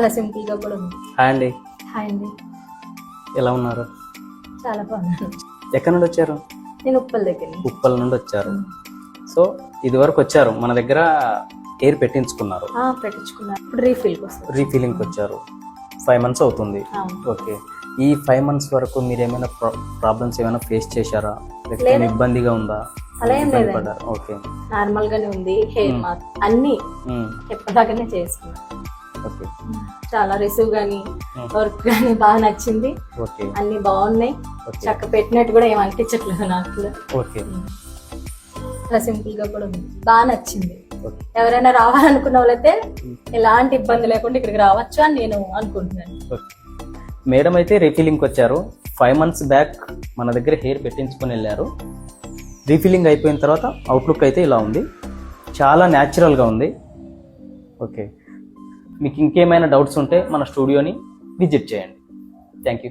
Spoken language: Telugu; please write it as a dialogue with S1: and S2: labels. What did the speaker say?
S1: చాలా సింపుల్ గా కూడా ఉంది.
S2: హాయ్ అండి,
S1: హాయ్ అండి,
S2: ఎలా ఉన్నారు?
S1: చాలా బాగున్నాను.
S2: ఎక్కడి నుండి వచ్చారు?
S1: నేను ఉప్పల్ దగ్గర.
S2: ఉప్పల్ నుండి వచ్చారు. సో ఇది వరకు వచ్చారు, మన దగ్గర ఎయిర్ పెట్టించుకున్నారు,
S1: పెట్టించుకున్నాను. ఇప్పుడు రీఫిల్ కోసం
S2: రీఫిలింగ్కి వచ్చారు. 5 months అవుతుంది. ఓకే, ఈ 5 months వరకు మీరు ఏమైనా ప్రాబ్లమ్స్ ఏమైనా ఫేస్ చేశారా, లేకపోతే ఇబ్బందిగా ఉందా?
S1: అలా ఏం లేదు,
S2: ఓకే,
S1: నార్మల్ గానే ఉంది. హెయిర్ మాస్క్ అన్ని ఎప్పటిదాకానే చేసుకున్నాను.
S2: ఓకే,
S1: చాలా రిసీవ్ గానీ వర్క్ గానీ బాగా నచ్చింది.
S2: ఓకే,
S1: అన్ని బాగున్నాయి. చక్క పెట్టినట్టు కూడా ఏం అనిపించట్లేదు నాకు.
S2: ఓకే,
S1: చాలా సింపుల్ గా కూడా ఉంది, బాగా నచ్చింది. ఎవరైనా రావాలనుకున్న వాళ్ళైతే ఎలాంటి ఇబ్బంది లేకుండా ఇక్కడికి రావచ్చు అని నేను అనుకుంటున్నాను.
S2: మేడం అయితే రీఫిలింగ్కి వచ్చారు. 5 months బ్యాక్ మన దగ్గర హెయిర్ పెట్టించుకొని వెళ్ళారు. రీఫిలింగ్ అయిపోయిన తర్వాత అవుట్లుక్ అయితే ఇలా ఉంది, చాలా న్యాచురల్గా ఉంది. ఓకే, మీకు ఇంకేమైనా డౌట్స్ ఉంటే మన స్టూడియోని విజిట్ చేయండి. Thank you.